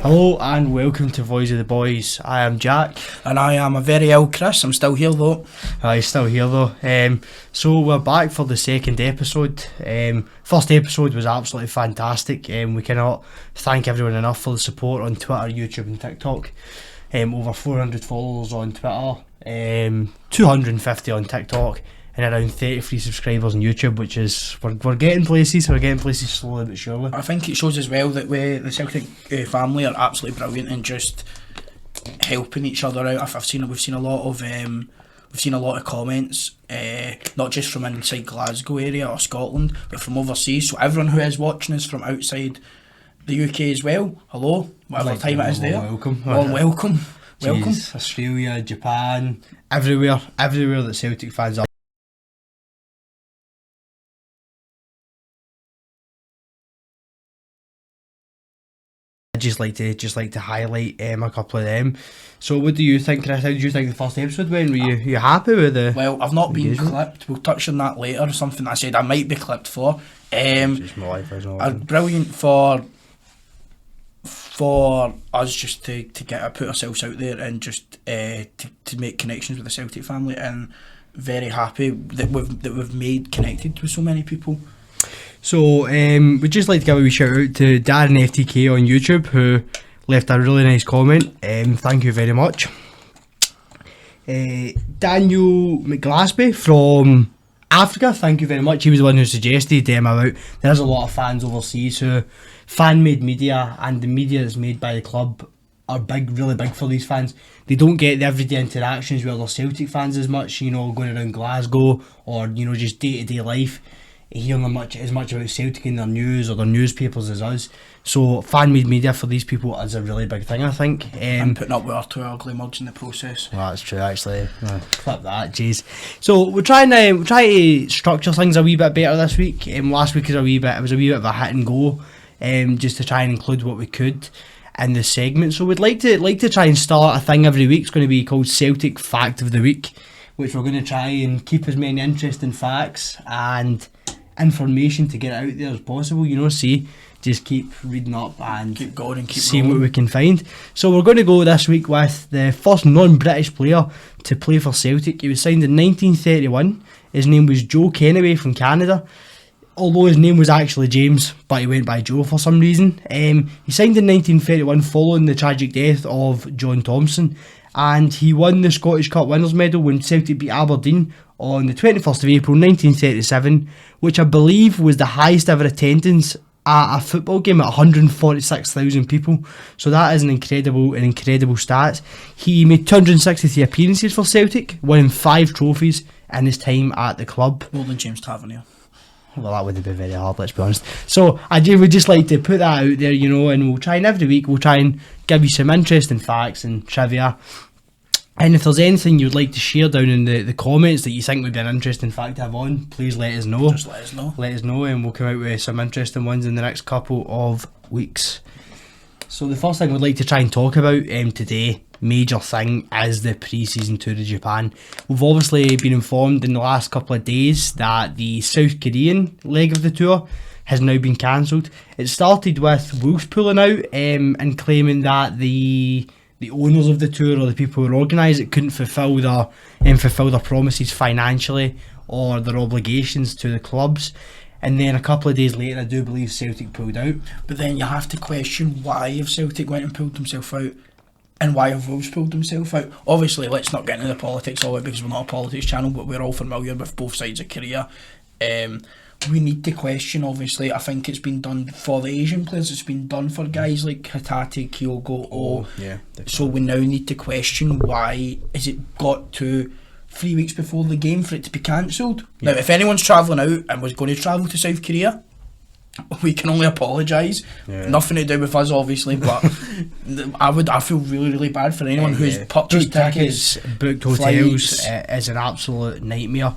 Hello and welcome to Voice of the Boys. I am Jack. And I am a very ill Chris. I'm still here though. He's still here though. So we're back for the second episode. First episode was absolutely fantastic. We cannot thank everyone enough for the support on Twitter, YouTube and TikTok. Over 400 followers on Twitter, 250 on TikTok, and around 33 subscribers on YouTube, which is we're getting places. We're getting places slowly but surely. I think it shows as well that the Celtic family are absolutely brilliant and just helping each other out. We've seen a lot of comments, not just from inside Glasgow area or Scotland, but from overseas. So everyone who is watching us from outside the UK as well, hello, whatever time it is there. Welcome. Welcome. Australia, Japan, everywhere that Celtic fans are. I'd just like to highlight a couple of them. So what do you think, Chris? How did you think the first episode went? Were you happy with the... Well, I've not been clipped. We'll touch on that later. Something I said I might be clipped for. Just my life, isn't it? Brilliant for us just to put ourselves out there and just to make connections with the Celtic family, and very happy that we've made connected with so many people. So we'd just like to give a wee shout out to Darren FTK on YouTube, who left a really nice comment. Thank you very much. Daniel McGlasby from Africa, thank you very much. He was the one who suggested about. There's a lot of fans overseas who fan-made media, and the media that's made by the club are really big for these fans. They don't get the everyday interactions with other Celtic fans as much, going around Glasgow or just day-to-day life, hearing as much about Celtic in their news or their newspapers as us. So fan-made media for these people is a really big thing, I think. And putting up with our two ugly mugs in the process. Well, that's true, actually. Flip that, jeez. So we're trying to structure things a wee bit better this week. Last week was a wee bit of a hit and go, just to try and include what we could in the segment. So we'd like to try and start a thing every week. It's going to be called Celtic Fact of the Week, which we're going to try and keep as many interesting facts and information to get out there as possible. Just keep reading up and keep going and keep seeing rolling. what we can find. So we're going to go this week with the first non-British player to play for Celtic. He was signed in 1931. His name was Joe Kennaway from Canada, although his name was actually James, but he went by Joe for some reason. He signed in 1931 following the tragic death of John Thompson, and he won the Scottish Cup Winners' Medal when Celtic beat Aberdeen on the 21st of April 1937, which I believe was the highest ever attendance at a football game at 146,000 people. So that is an incredible stat. He made 263 appearances for Celtic, winning 5 trophies in his time at the club. More than James Tavernier. Well, that would have been very hard, let's be honest. So I would just like to put that out there, and we'll try and every week we'll try and give you some interesting facts and trivia. And if there's anything you'd like to share down in the comments that you think would be an interesting fact to have on, please let us know. Just let us know. Let us know, and we'll come out with some interesting ones in the next couple of weeks. So the first thing we'd like to try and talk about today, major thing, is the pre-season tour to Japan. We've obviously been informed in the last couple of days that the South Korean leg of the tour has now been cancelled. It started with Wolves pulling out and claiming that the owners of the tour, or the people who organised it, couldn't fulfil their promises financially or their obligations to the clubs. And then a couple of days later, I do believe Celtic pulled out. But then you have to question, why have Celtic went and pulled themselves out, and why have Wolves pulled themselves out? Obviously, let's not get into the politics of it, because we're not a politics channel, but we're all familiar with both sides of Korea. We need to question, obviously. I think it's been done for the Asian players, it's been done for guys like Hatate, Kyogo, yeah. So we now need to question, why is it got to 3 weeks before the game for it to be cancelled? Yeah. Now, if anyone's travelling out and was going to travel to South Korea, we can only apologise. Yeah. Nothing to do with us, obviously, but I feel really, really bad for anyone who's purchased tickets, booked hotels. It's an absolute nightmare.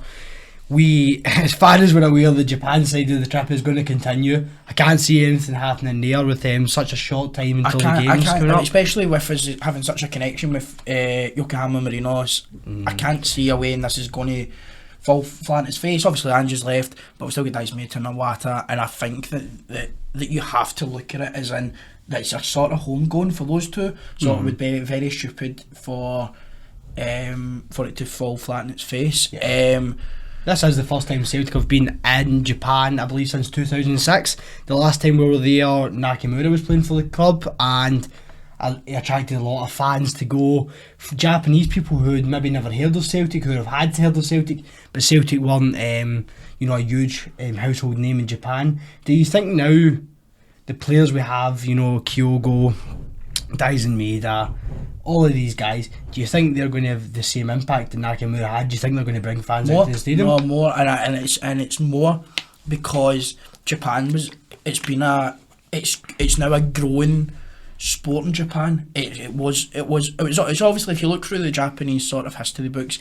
As far as we're aware, the Japan side of the trip is going to continue. I can't see anything happening there with such a short time until the game's coming up. Especially with us having such a connection with Yokohama Marinos. I can't see a way, and this is going to fall flat on his face. Obviously Ange's left, but we still got Daismita and Iwata, and I think that you have to look at it as in that it's a sort of home going for those two, so it would be very stupid for it to fall flat on its face. This is the first time Celtic have been in Japan, I believe, since 2006. The last time we were there, Nakamura was playing for the club, and it attracted a lot of fans to go. Japanese people who had maybe never heard of Celtic, who have had heard of Celtic, but Celtic weren't, a huge household name in Japan. Do you think now the players we have, Kyogo, Daisen Maeda, all of these guys, do you think they're going to have the same impact that Nakamura had? Do you think they're going to bring fans out to the stadium? No, more, and it's more because Japan it's now a growing sport in Japan. It's obviously, if you look through the Japanese sort of history books,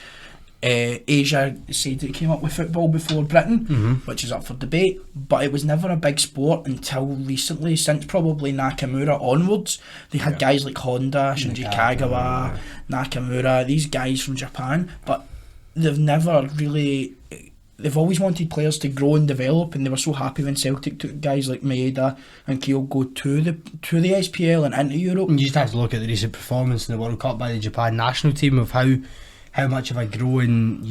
Asia said it came up with football before Britain, which is up for debate, but it was never a big sport until recently, since probably Nakamura onwards. They had guys like Honda, Shinji Kagawa, Nakamura, these guys from Japan, but they've always wanted players to grow and develop, and they were so happy when Celtic took guys like Maeda and Kyogo to the SPL and into Europe. And you just have to look at the recent performance in the World Cup by the Japan national team of how much of a growing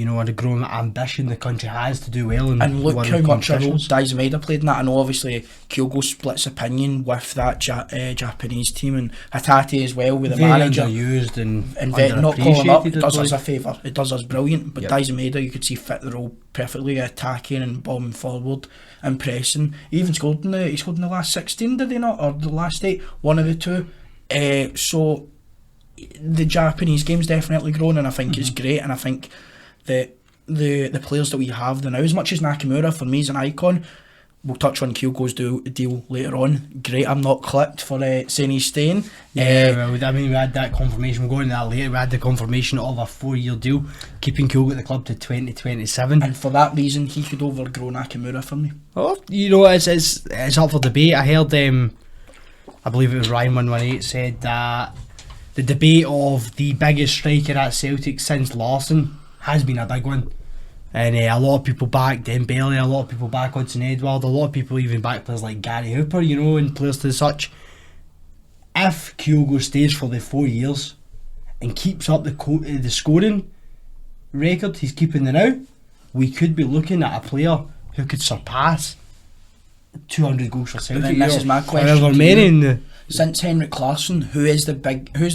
ambition the country has to do well. And look how much a role Daisen Maeda played in that. I know obviously Kyogo splits opinion with that Japanese team, and Hatate as well with the very manager. Underused and not calling him up, it does like. us a favour. It does us brilliant. But Daisen Maeda, you could see fit the role perfectly, attacking and bombing forward and pressing. He even scored in the last 16, did he not? Or the last 8? One of the two. So the Japanese game's definitely grown, and I think it's great, and I think that the players that we have now, as much as Nakamura for me is an icon, we'll touch on Kyogo's deal later on. Great, I'm not clipped for saying he's staying. We had that confirmation. We'll go into that later. We had the confirmation of a 4-year deal, keeping Kyogo at the club to 2027. And for that reason, he could overgrow Nakamura for me. Oh, it's up for debate. I heard I believe it was Ryan118 said that the debate of the biggest striker at Celtic since Larsson has been a big one, and a lot of people back Dembele, a lot of people back Hudson-Edouard, a lot of people even back players like Gary Hooper, and players to such. If Kyogo stays for the 4 years and keeps up the scoring record he's keeping now, we could be looking at a player who could surpass 200 goals for Celtic. But then this is my question. Since Henrik Larsson, who's the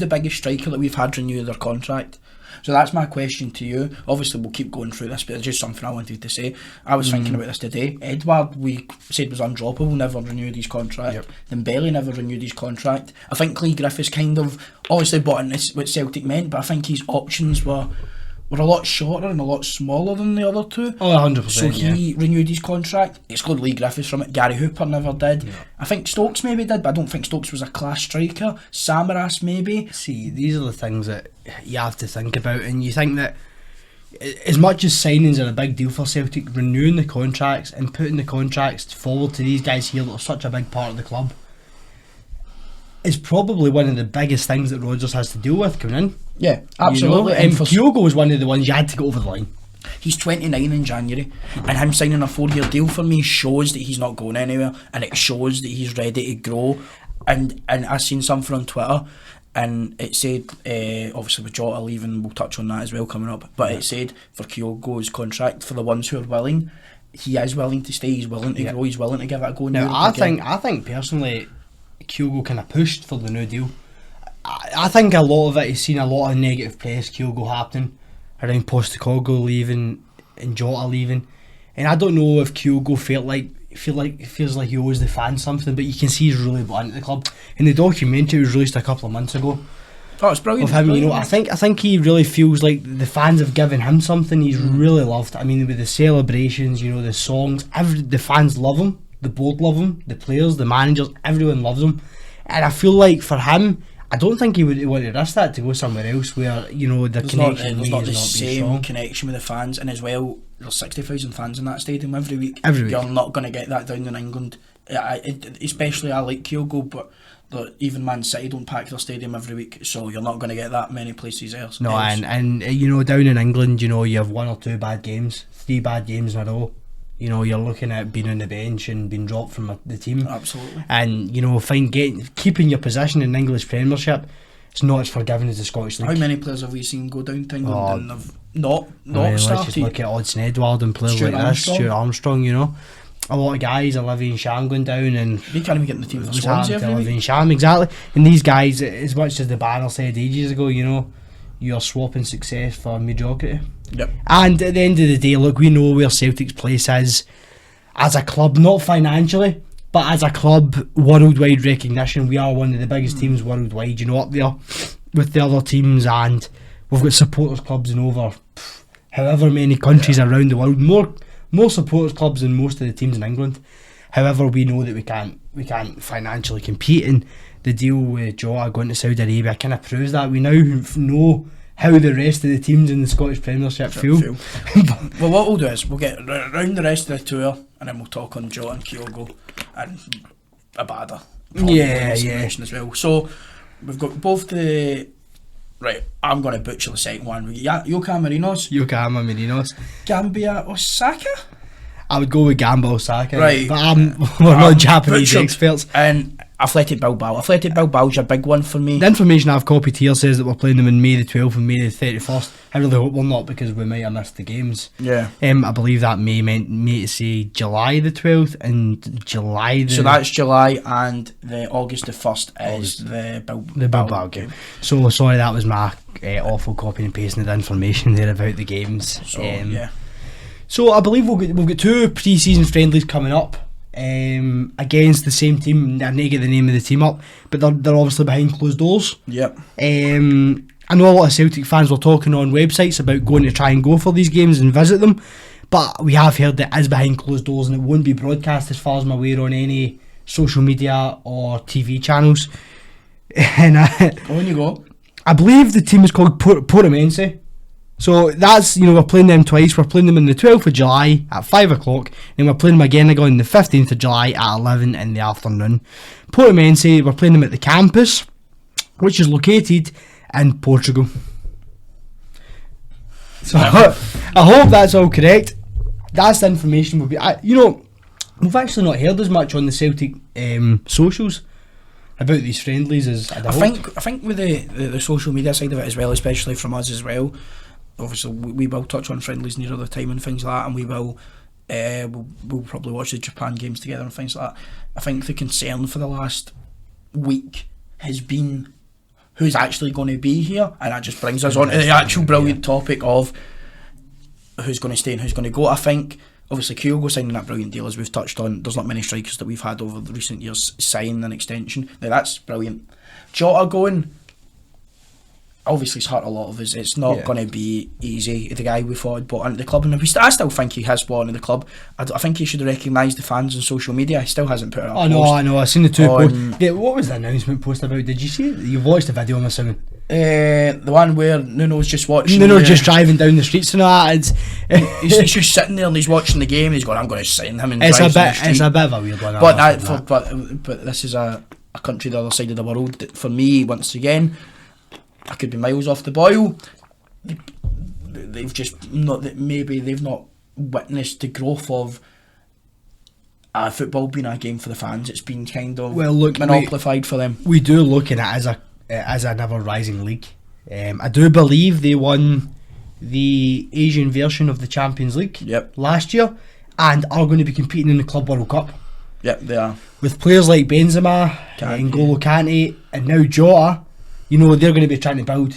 biggest striker that we've had renew their contract? So that's my question to you. Obviously we'll keep going through this, but it's just something I wanted to say. I was thinking about this today. Edouard, we said was undroppable, never renewed his contract. Then Bailey never renewed his contract. I think Lee Griffiths kind of obviously bought in this what Celtic meant, but I think his options were a lot shorter and a lot smaller than the other two. Oh, 100%. So he renewed his contract. Excluded Lee Griffiths from it. Gary Hooper never did. Yeah. I think Stokes maybe did, but I don't think Stokes was a class striker. Samaras maybe. See, these are the things that you have to think about, and you think that as much as signings are a big deal for Celtic, renewing the contracts and putting the contracts forward to these guys here that are such a big part of the club is probably one of the biggest things that Rodgers has to deal with coming in. Yeah, absolutely. And Kyogo was one of the ones you had to get over the line. He's 29 in January, and him signing a 4-year deal for me shows that he's not going anywhere, and it shows that he's ready to grow. And I seen something on Twitter, and it said, obviously with Jota leaving, we'll touch on that as well coming up, but it said for Kyogo's contract, for the ones who are willing, he is willing to stay, he's willing to grow, he's willing to give it a go. Now, I think personally, Kyogo kind of pushed for the new deal. I think a lot of it, he's seen a lot of negative press, Kyogo happening around Postecoglou leaving and Jota leaving, and I don't know if Kyogo feels like he owes the fans something, but you can see he's really bought into the club. And the documentary was released a couple of months ago. Oh, it's brilliant. Of him, I think he really feels like the fans have given him something. He's really loved. I mean, with the celebrations, the songs, the fans love him. The board love him. The players, the managers, everyone loves him. And I feel like for him, I don't think he would want to risk that to go somewhere else where the connection there's not the same strong connection with the fans, and as well there's 60,000 fans in that stadium every week. You're not going to get that down in England especially I like Kyogo, but even Man City don't pack their stadium every week, so you're not going to get that many places else. No, and you know, down in England, you know, you have 1 or 2 bad games, 3 bad games in a row. You know, you're looking at being on the bench and being dropped from the team. Absolutely. And you know, keeping your position in the English Premiership, it's not as forgiving as the Scottish League. How many players have we seen go down to England and have not Let's started? just look at Odsonne Edouard and players like this, Stuart Armstrong. You know, a lot of guys, Olivia Sham going down, and we can't even get in the team for what's Swansea happened to every Olivia week. Sham, exactly. And these guys, as much as the banner said ages ago, you know, you're swapping success for mediocrity. Yep. And at the end of the day, look, we know where Celtic's place is as a club, not financially, but as a club, worldwide recognition. We are one of the biggest teams worldwide, you know, up there with the other teams, and we've got supporters clubs in over however many countries around the world. More supporters clubs than most of the teams in England. However, we know that we can't financially compete, and the deal with Jota going to Saudi Arabia kind of proves that. We now know how the rest of the teams in the Scottish Premiership feel. Well, what we'll do is we'll get round the rest of the tour, and then we'll talk on Jota and Kyogo and Abada. As well. So we've got both the. Right, I'm going to butcher the second one. Yokohama Marinos. Gambia Osaka? I would go with Gamba Osaka. Right. But we're not Japanese experts. And Athletic Bilbao. Athletic Bilbao's a big one for me. The information I've copied here says that we're playing them in May the 12th and May the 31st. I really hope we're not, because we might have missed the games. Yeah. I believe that May meant May to say July the 12th and July the... So that's July, and the August the 1st is the Bilbao game. So sorry, that was my awful copying and pasting of the information there about the games. So yeah. So I believe we've got 2 pre-season friendlies coming up against the same team. I need to get the name of the team up, but they're obviously behind closed doors. Yep. I know a lot of Celtic fans were talking on websites about going to try and go for these games and visit them, but we have heard that it is behind closed doors and it won't be broadcast, as far as I'm aware, on any social media or TV channels. And on you go. I believe the team is called Portimonense. So that's, you know, we're playing them twice. We're playing them on the 12th of July at 5 o'clock, and we're playing them again on the 15th of July at 11 in the afternoon. Portimonense, we're playing them at the campus, which is located in Portugal. So I hope that's all correct. That's the information we'll be... we've actually not heard as much on the Celtic socials about these friendlies as I'd hoped. I think with the social media side of it as well, especially from us as well, obviously we will touch on friendlies nearer the time and things like that, and we will we'll probably watch the Japan games together and things like that. I think the concern for the last week has been who's actually going to be here, and that just brings us on to the actual brilliant topic of who's going to stay and who's going to go. I think obviously Kyogo signing that brilliant deal, as we've touched on. There's not many strikers that we've had over the recent years sign an extension. Now that's brilliant. Jota going, obviously it's hurt a lot of us. It's not going to be easy. The guy we thought had bought into the club, and I still think he has bought into the club. I think he should have recognised the fans on social media. He still hasn't put it up. I know. I've seen the 2 posts. Yeah, what was the announcement post about? Did you see it? You watched the video, I'm assuming. The one where Nuno's just watching. Nuno's just driving down the streets and all that. He's just sitting there and he's watching the game. He's going, I'm going to sign him. And it's a bit of a weird one. But this is a country the other side of the world that, for me, once again, I could be miles off the boil. They've just not. Maybe they've not witnessed the growth of football being a game for the fans. It's been kind of monopolied for them. We do look at it as another rising league. I do believe they won the Asian version of the Champions League last year, and are going to be competing in the Club World Cup. Yep, they are. With players like Benzema, N'Golo Kante, and now Jota. You know, they're going to be trying to build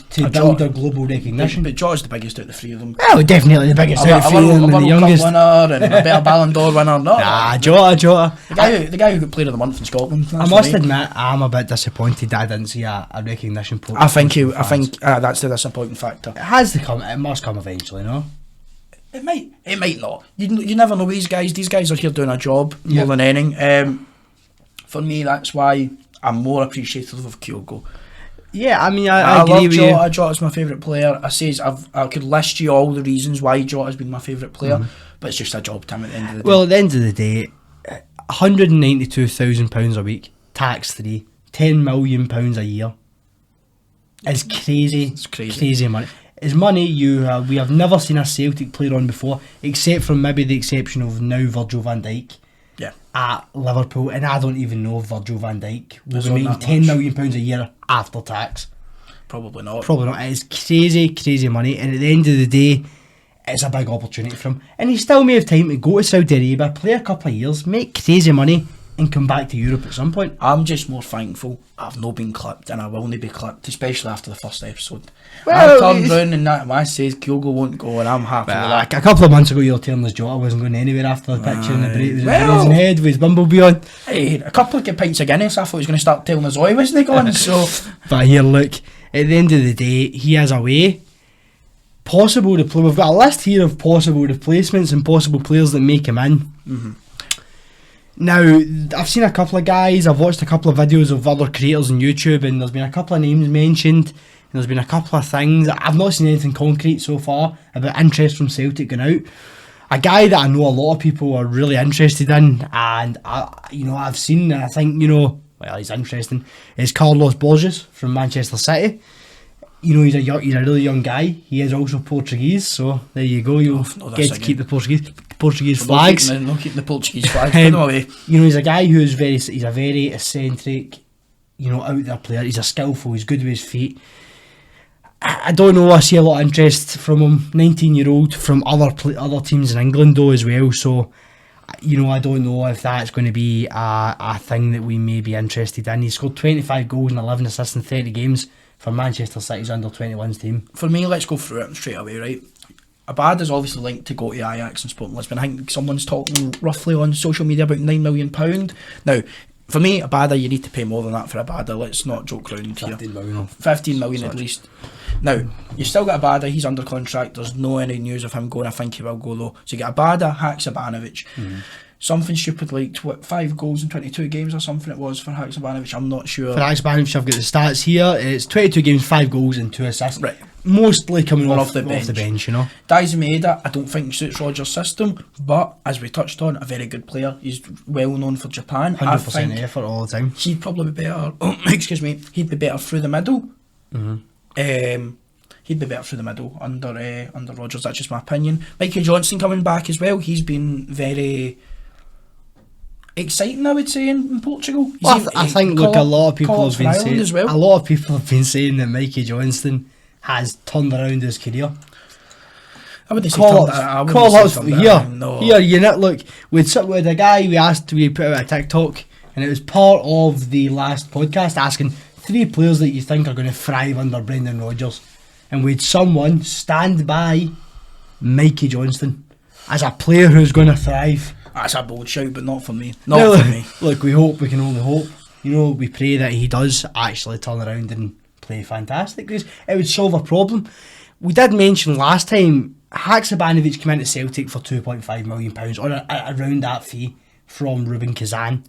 their global recognition. But Jota's the biggest out of the 3 of them. Oh, definitely the biggest out of the 3 of them, and the youngest. Cup winner and a better Ballon d'Or winner. Jota. The guy who got Player of the Month in Scotland. I must admit, I'm a bit disappointed that I didn't see a recognition post. I think that's the disappointing factor. It has to come. It must come eventually, no? It might not. You never know with these guys. These guys are here doing a job more than anything. For me, that's why I'm more appreciative of Kyogo. Yeah, I mean, I agree love with Jota. you. Jota's my favourite player. I could list you all the reasons why Jota's been my favourite player, but it's just a job time at the end of the day. Well, at the end of the day, £192,000 a week, tax free, £10 million a year. It's crazy. It's crazy. Crazy money. It's money we have never seen a Celtic player on before, except for maybe the exception of now Virgil van Dijk. Yeah. At Liverpool, and I don't even know if Virgil van Dijk will Was be on making that £10 much? million a year after tax. Probably not. Probably not. It's crazy, crazy money, and at the end of the day, it's a big opportunity for him. And he still may have time to go to Saudi Arabia, play a couple of years, make crazy money, and come back to Europe at some point. I'm just more thankful I've not been clipped, and I will not be clipped, especially after the first episode. Well, I turned round and that I says Kyogo won't go, and I'm happy with that. A couple of months ago, you were telling us Jota wasn't going anywhere after the picture in the break. It was Well, in his head with his bumblebee on. Hey, a couple of good pints of Guinness, I thought he was going to start telling us why wasn't he going, so... But here, look, at the end of the day, he has a way. Possible to play. We've got a list here of possible replacements and possible players that make him in. Mm-hmm. Now, I've seen a couple of guys, I've watched a couple of videos of other creators on YouTube, and there's been a couple of names mentioned, and there's been a couple of things. I've not seen anything concrete so far about interest from Celtic going out. A guy that I know a lot of people are really interested in, and I've seen, and I think, he's interesting, is Carlos Borges from Manchester City. He's a really young guy. He is also Portuguese, so there you go. You'll get to keep the Portuguese flags. Not keeping the Portuguese flags. Put them away. He's a guy who's he's a very eccentric, out there player. He's a skillful. He's good with his feet. I don't know. I see a lot of interest from him. 19-year-old from other teams in England though as well. So, I don't know if that's going to be a thing that we may be interested in. He scored 25 goals and 11 assists in 30 games for Manchester City's under-21s team. For me, let's go through it straight away, right? Abad is obviously linked to go to Ajax and Sporting Lisbon. I think someone's talking roughly on social media about £9 million. Now, for me, Abada, you need to pay more than that for Abada. Let's not joke around here. 15 million at least. Now, you still got Abada, he's under contract. There's no any news of him going. I think he will go though. So you get Abada, Haksabanovic. Something stupid like 5 goals in 22 games or something it was for Haksabanovic. I'm not sure. For Haksabanovic, I've got the stats here. It's 22 games, 5 goals and 2 assists. Right. Mostly coming off the bench. Daizen Maeda, I don't think suits Rodgers' system, but as we touched on, a very good player. He's well known for Japan. 100% effort all the time. He'd probably be better. Excuse me. He'd be better through the middle. He'd be better through the middle under Rodgers. That's just my opinion. Mikey Johnston coming back as well. He's been very exciting, I would say, in Portugal. Well, I think a lot of people have been saying as well. A lot of people have been saying that Mikey Johnston has turned around his career. I wouldn't say Call us here. No. Here, look, with a guy we put out a TikTok, and it was part of the last podcast asking 3 players that you think are going to thrive under Brendan Rodgers, and we had someone stand by Mikey Johnston as a player who's going to thrive. That's a bold shout, but not for me. Not for me. Look, we can only hope. We pray that he does actually turn around and play fantastic, because it would solve a problem. We did mention last time Haksabanovic came into Celtic for £2.5 million, or around that fee from Rubin Kazan.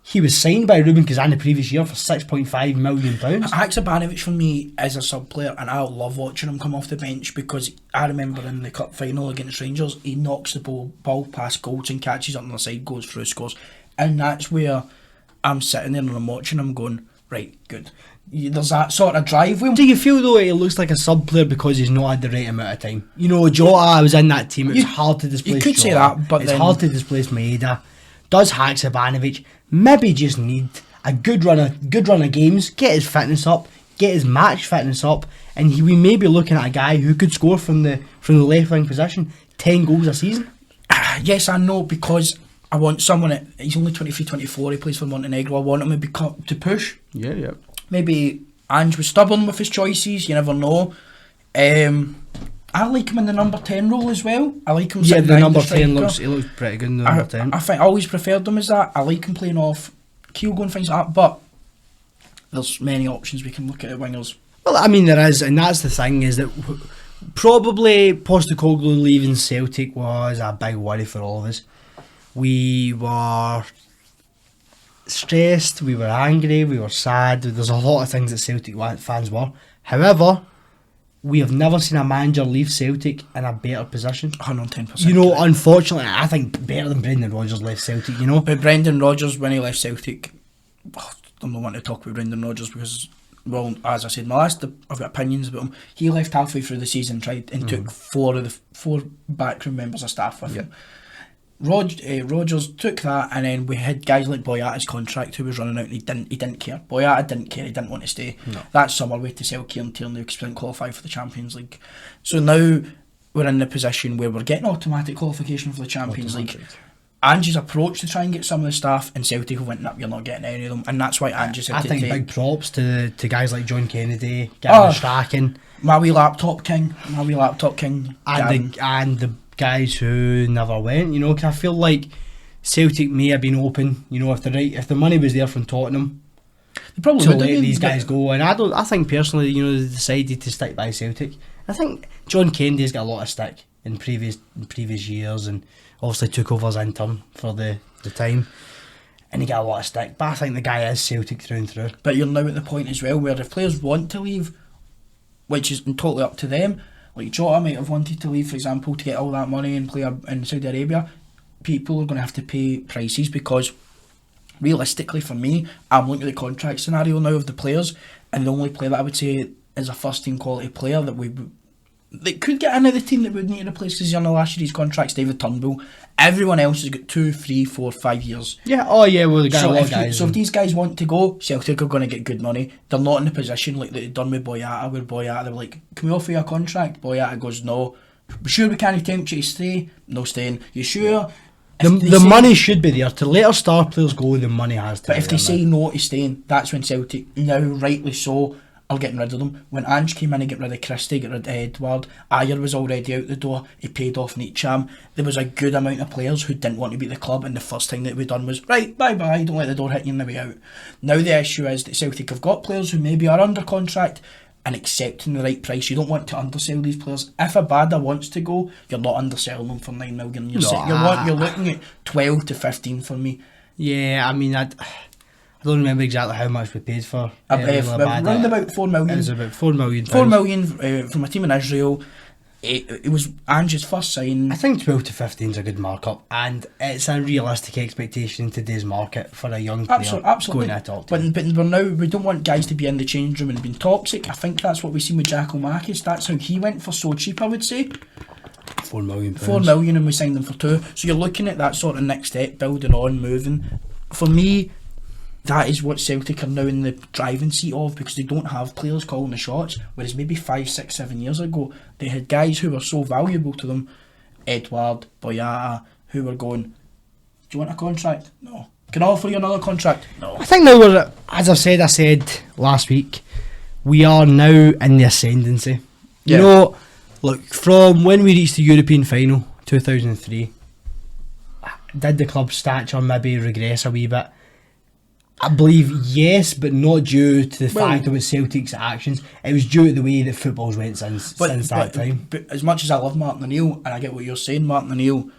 He was signed by Rubin Kazan the previous year for £6.5 million. Haksabanovic for me is a sub player, and I love watching him come off the bench, because I remember in the cup final against Rangers, he knocks the ball past goals and catches it on the side, goes through, scores, and that's where I'm sitting there and I'm watching him going, right, good. There's that sort of drive with him. Do you feel though he looks like a sub player because he's not had the right amount of time? Jota was in that team. It's hard to displace. You could Jota. say that, but it's hard to displace Maeda. Does Haksabanovic maybe just need a good run of games, get his fitness up, get his match fitness up, and we may be looking at a guy who could score from the left wing position 10 goals a season? Yes, I know, because I want someone. He's only 23, 24. He plays for Montenegro. I want him to push. Yeah. Maybe Ange was stubborn with his choices. You never know. I like him in the number 10 role as well. I like him. Yeah, the number 10 looks pretty good in the number 10. I think I always preferred him as that. I like him playing off Kyogo and things like that. But there's many options we can look at wingers. Well, I mean there is, and that's the thing, is that probably Postecoglou leaving Celtic was a big worry for all of us. We were stressed, we were angry, we were sad. There's a lot of things that Celtic fans were. However, we have never seen a manager leave Celtic in a better position. 110%. You know, unfortunately, I think better than Brendan Rodgers left Celtic, you know. But Brendan Rodgers, when he left Celtic, I'm not wanting to talk about Brendan Rodgers because, well, as I said, I've got opinions about him. He left halfway through the season, took four backroom members of staff with him. Rodgers took that, and then we had guys like Boyata's contract who was running out, and he didn't care. Boyata didn't care. He didn't want to stay. No. That summer we had to sell Kieran Tierney because we didn't qualify for the Champions League. So now we're in the position where we're getting automatic qualification for the Champions League. Angie's approach to try and get some of the staff, and Celtic went up. You're not getting any of them, and that's why Angie said I to think take big props to guys like John Kennedy, Gavin Strachan, my wee laptop king, and the guys who never went. You know, 'cause I feel like Celtic may have been open. You know, if the money was there from Tottenham, they probably to would let have these guys go. And I think personally, you know, they decided to stick by Celtic. I think John Kennedy's got a lot of stick in previous years, and obviously took over as intern for the time, and he got a lot of stick. But I think the guy is Celtic through and through. But you're now at the point as well where if players want to leave, which is totally up to them. Like Jota might have wanted to leave, for example, to get all that money and play in Saudi Arabia. People are going to have to pay prices because, realistically, for me, I'm looking at the contract scenario now of the players, and the only player that I would say is a first team quality player that could get into the team that would need to replace because he's on the last year's contract's David Turnbull. Everyone else has got 2, 3, 4, 5 years. Yeah, well, they got a lot of guys. So if these guys want to go, Celtic are going to get good money. They're not in the position like they've done with Boyata, where Boyata, they were like, can we offer you a contract? Boyata goes, no. We sure we can't tempt you to stay? No staying. You sure? The money should be there. To let our star players go, the money has to be there. But if they say no to staying, that's when Celtic, now rightly so, are getting rid of them. When Ange came in to get rid of Christie, get rid of Edward, Ayer was already out the door, he paid off Neacham. There was a good amount of players who didn't want to be at the club, and the first thing that we done was, right, bye-bye, don't let the door hit you on the way out. Now the issue is that Celtic have got players who maybe are under contract and accepting the right price. You don't want to undersell these players. If Abada wants to go, you're not underselling them for 9 million. You're looking at 12 to 15 for me. Yeah, I mean, I don't remember exactly how much we paid for around about 4 million. It was about 4 million. 4 million from a team in Israel. It was Ange's first sign. I think 12 to 15 is a good markup, and it's a realistic expectation in today's market for a young player absolutely. going to a top team. But we don't want guys to be in the change room and being toxic. I think that's what we've seen with Giacomakis. That's how he went for so cheap, I would say. £4 million. 4 million, and we signed them for 2. So you're looking at that sort of next step, building on, moving. For me, that is what Celtic are now in the driving seat of, because they don't have players calling the shots, whereas maybe 5, 6, 7 years ago they had guys who were so valuable to them, Edward, Boyata, who were going, do you want a contract? No. Can I offer you another contract? No. I think now we're, as I said last week, we are now in the ascendancy. You know, look, from when we reached the European final 2003, did the club's stature maybe regress a wee bit? I believe yes, but not due to the fact of Celtic's actions. It was due to the way that football's went since that time. But as much as I love Martin O'Neill, and I get what you're saying, Martin O'Neill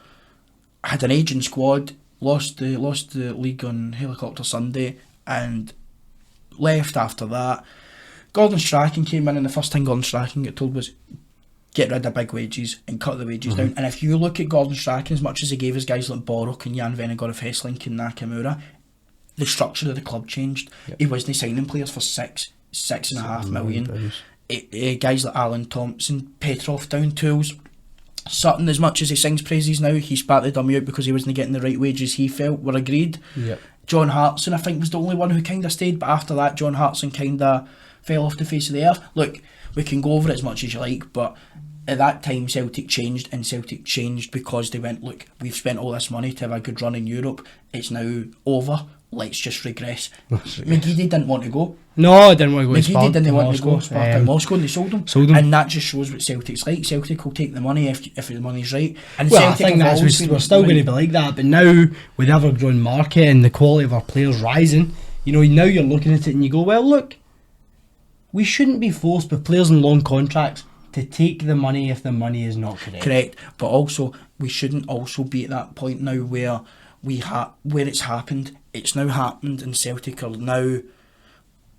had an aging squad, lost the league on Helicopter Sunday, and left after that. Gordon Strachan came in, and the first thing Gordon Strachan got told was, get rid of big wages and cut the wages down. And if you look at Gordon Strachan, as much as he gave his guys like Borok and Jan Vennegoor of Hesslink and Nakamura, the structure of the club changed. He wasn't signing players for 6.5 million. Guys like Alan Thompson, Petrov down tools. Sutton, as much as he sings praises now, he spat the dummy out because he wasn't getting the right wages he felt were agreed. John Hartson, I think, was the only one who kind of stayed, but after that John Hartson kind of fell off the face of the earth. Look, we can go over it as much as you like, but at that time Celtic changed, and Celtic changed because they went, look, we've spent all this money to have a good run in Europe, it's now over, let's just regress. McGeady didn't want to go. No, I didn't want to go. McGeady didn't want to go. Spartak Moscow, and they sold him. And that just shows what Celtic's like. Celtic will take the money if the money's right. And well, Celtic, I think we're still going to be like that. But now, with the ever-growing market and the quality of our players rising, you know, now you're looking at it and you go, well, look, we shouldn't be forced with players in long contracts to take the money if the money is not correct. Correct, but also we shouldn't also be at that point now where where it's happened. It's now happened, and Celtic are now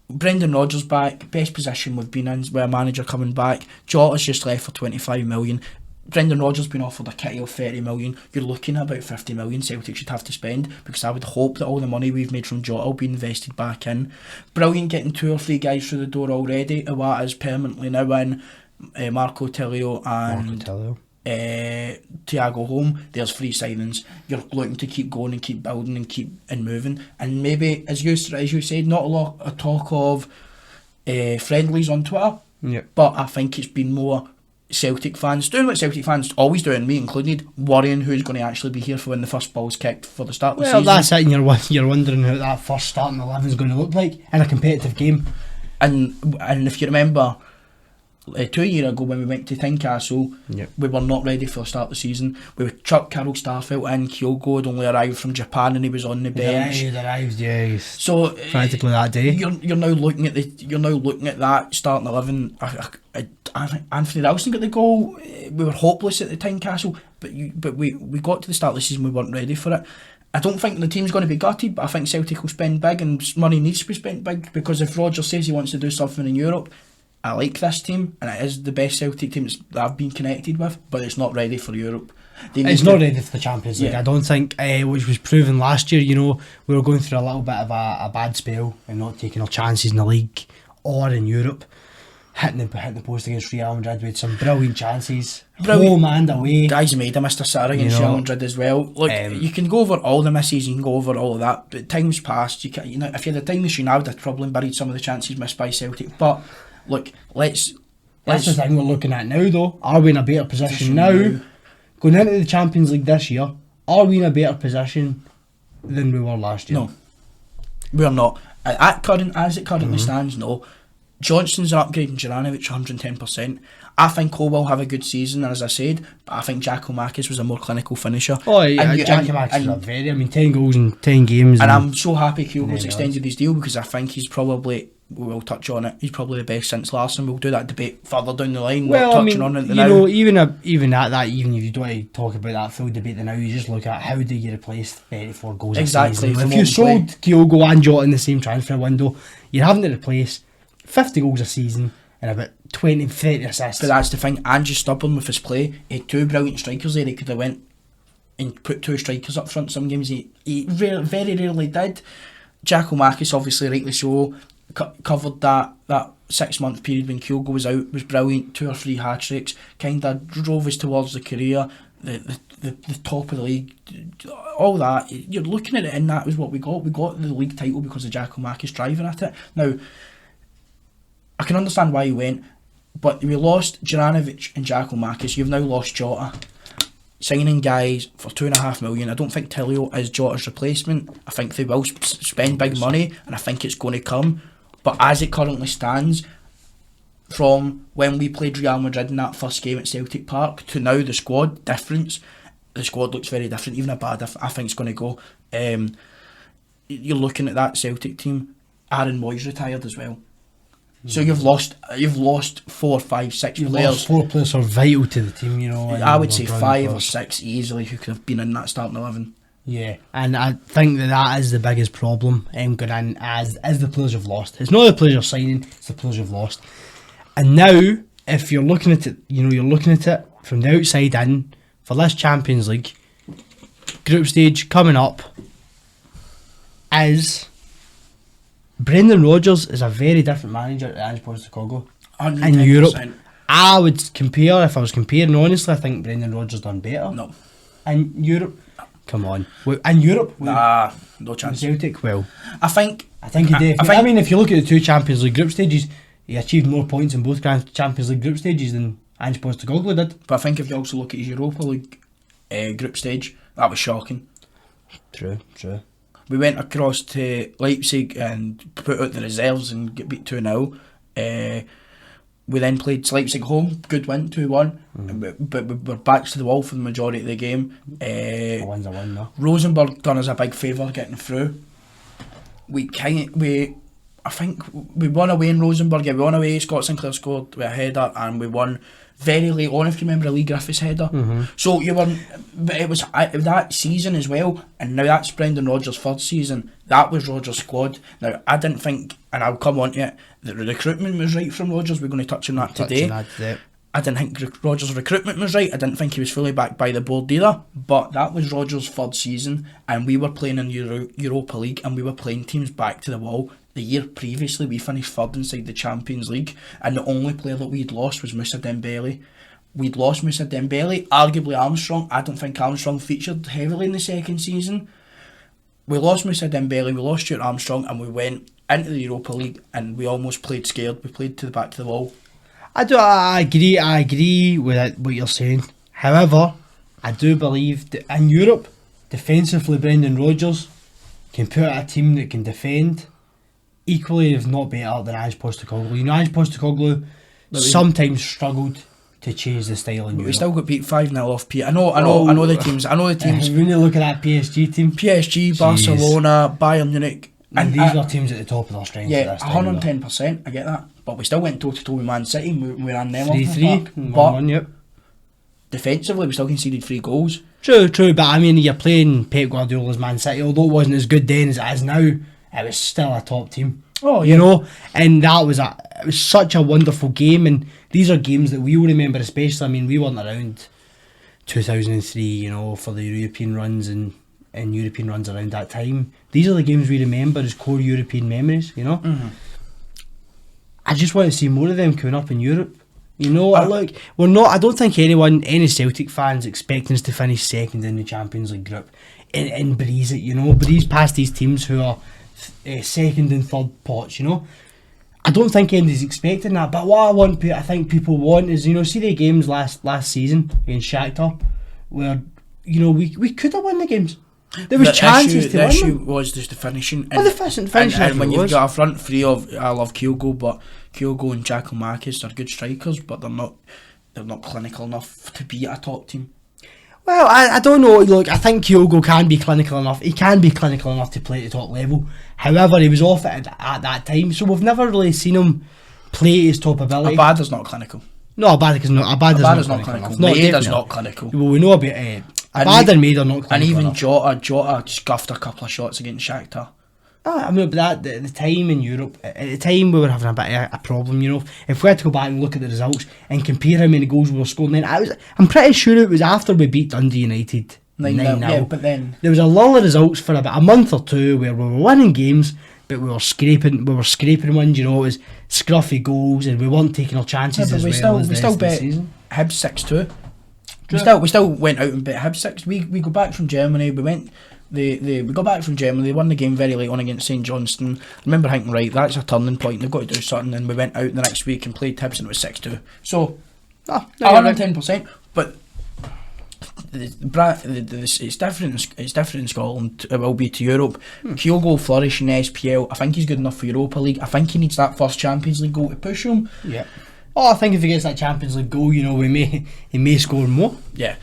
Brendan Rodgers back, best position we've been in with a manager coming back. Jota's just left for 25 million. Brendan Rodgers been offered a kitty of 30 million. You're looking at about 50 million Celtic should have to spend, because I would hope that all the money we've made from Jota will be invested back in. Brilliant getting 2 or 3 guys through the door already. Iwata's permanently now in. Marco Tilio and Thiago home. There's 3 signings. You're looking to keep going and keep building and keep moving. And maybe, as you said, not a lot of talk of friendlies on Twitter. Yep. But I think it's been more Celtic fans doing what Celtic fans always do, and me included, worrying who's going to actually be here for when the first ball's kicked for the start of the season. Well, that's it, and you're wondering how that first starting 11 is going to look like in a competitive game. And if you remember, 2 years ago when we went to Tynecastle, we were not ready for the start of the season. We would chuck Carol Starfelt in. Kyogo had only arrived from Japan and he was on the bench. He arrived, yes. So practically that day. You're now looking at that starting 11. I think Anthony Ralston got the goal. We were hopeless at the Tynecastle, but we got to the start of the season, we weren't ready for it. I don't think the team's going to be gutted, but I think Celtic will spend big, and money needs to be spent big, because if Rodgers says he wants to do something in Europe, I like this team, and it is the best Celtic team that I've been connected with, but it's not ready for Europe. It's not ready for the Champions League. I don't think, which was proven last year. We were going through a little bit of a bad spell and not taking our chances in the league or in Europe. Hitting the post against Real Madrid with some brilliant chances. Home and away. Guys made a Mr. Sarah against Real Madrid as well. Look, you can go over all the misses, you can go over all of that, but time's passed. If you had a time machine, I would have probably buried some of the chances missed by Celtic. But look, that's the thing we're looking at now, though. Are we in a better position now? Going into the Champions League this year, are we in a better position than we were last year? No, we're not. As it currently stands, no. Johnston's an upgrade in Juranovic 110%. I think Cole will have a good season, as I said, but I think Giacomakis was a more clinical finisher. Oh yeah, Giacomakis was 10 goals in 10 games. And I'm so happy Kyogo's extended his deal, because I think he's probably, we'll touch on it, he's probably the best since Larsson. We'll do that debate further down the line. Well, touching on it now. Even if you don't want to talk about that full debate now, you just look at how do you replace 34 goals exactly. a season. If you sold Kyogo and Jota in the same transfer window, you're having to replace 50 goals a season and about 20, 30 assists. But that's the thing, Andrew's stubborn with his play. He had 2 brilliant strikers there. He could have went and put 2 strikers up front. Some games he very rarely did. Giacomakis, obviously rightly so, covered that 6-month period when Kyogo was out, was brilliant. 2 or 3 hat-tricks, kind of drove us towards the career, the top of the league, all that. You're looking at it, and that was what we got. We got the league title because of Giacomakis driving at it. Now, I can understand why he went, but we lost Juranovic and Giacomakis. You've now lost Jota. Signing guys for $2.5 million. I don't think Tilio is Jota's replacement. I think they will spend big money, and I think it's going to come. But as it currently stands, from when we played Real Madrid in that first game at Celtic Park to now, the squad looks very different. Even bad, I think it's going to go. You're looking at that Celtic team. Aaron Moyes retired as well. So you've lost 4, 5, 6 You've players. Lost 4 players who are vital to the team, I would say 5 or 6 easily who could have been in that starting 11. Yeah, and I think that is the biggest problem going in, as the players you've lost. It's not the players you're signing, it's the players you've lost. And now, if you're looking at it, you're looking at it from the outside in for this Champions League group stage coming up. Brendan Rodgers is a very different manager to Ange Postecoglou in Europe. I would compare, if I was comparing honestly, I think Brendan Rodgers done better. No. In Europe? Come on. In Europe? Nah, no chance. Celtic? Well, I think he did. I mean, if you look at the 2 Champions League group stages, he achieved more points in both Champions League group stages than Ange Postecoglou did. But I think if you also look at his Europa League group stage, that was shocking. True. We went across to Leipzig and put out the reserves and get beat 2-0. We then played Leipzig home, good win, 2-1. But we were backs to the wall for the majority of the game. A win's a win, though. Rosenborg done us a big favour getting through. I think we won away in Rosenborg. Yeah, we won away. Scott Sinclair scored with a header, and we won very late on, if you remember, a Lee Griffiths header. So you were, but it was that season as well, and now that's Brendan Rodgers' third season. That was Rodgers' squad. Now I didn't think, and I'll come on to it, that the recruitment was right from Rodgers. We're going to touch on that today. I didn't think Rodgers' recruitment was right. I didn't think he was fully backed by the board either. But that was Rodgers' third season, and we were playing in Europa League, and we were playing teams back to the wall. The year previously, we finished third inside the Champions League, and the only player that we'd lost was Moussa Dembele. We'd lost Moussa Dembele, arguably Armstrong. I don't think Armstrong featured heavily in the second season. We lost Moussa Dembele, we lost Stuart Armstrong, and we went into the Europa League, and we almost played scared. We played to the back to the wall. I agree with what you're saying. However, I do believe that in Europe, defensively, Brendan Rodgers can put out a team that can defend equally, if not better, than Ange Postecoglou. You know, Ange Postecoglou sometimes struggled to change the style in Europe. We still got beat 5-0 off P. I know the teams. When you look at that PSG team, Barcelona, Bayern Munich, and these are teams at the top of their strength. Yeah, 110%. I get that, but we still went toe to toe with Man City. We ran them 3-3, but yep. Defensively, we still conceded 3 goals. True, but I mean, you're playing Pep Guardiola's Man City. Although it wasn't as good then as it is now, it was still a top team. Oh, yeah. You know, and it was such a wonderful game, and these are games that we will remember especially. I mean, we weren't around 2003, you know, for the European runs and European runs around that time. These are the games we remember as core European memories, you know. I just want to see more of them coming up in Europe. You know, look, I don't think any Celtic fans expecting us to finish second in the Champions League group and breeze it, you know, breeze past these teams who are second and third pots, you know. I don't think anybody's expecting that, but what I think people want is, you know, see the games last season against Shakhtar, where, you know, we could have won the games. There was chances to win them. The issue was just the finishing. And when you've got a front three of, I love Kyogo, but Kyogo and Giacomakis are good strikers, but they're not clinical enough to be a top team. Well, I don't know. Look, I think Kyogo can be clinical enough. He can be clinical enough to play at the top level. However, he was off at that time, so we've never really seen him play at his top ability. Abada's not clinical. No, Abada's not clinical. Maeda's not clinical. Well, we know about Abada and Maida are not clinical. And even Jota scuffed a couple of shots against Shakhtar. I mean, but at the time in Europe, at the time we were having a bit of a problem, you know. If we had to go back and look at the results and compare how many goals we were scoring then, I'm pretty sure it was after we beat Dundee United 9-0. Yeah, but then there was a lull of results for about a month or two where we were winning games, but we were scraping ones, you know. It was scruffy goals and we weren't taking our chances as well as the rest of the season. Hibs 6-2. We still went out and bet Hibs 6. We go back from Germany. We got back from Germany. They won the game very late on against St Johnstone. I remember thinking, right, that's a turning point. They've got to do something. And we went out the next week and played Hibs, and it was 6-2. So 110%. But it's different. It's different in Scotland. It will be to Europe. Kyogo will flourish in the SPL. I think he's good enough for Europa League. I think he needs that first Champions League goal to push him. Yeah. Oh, I think if he gets that Champions League goal, you know, he may score more. Yeah.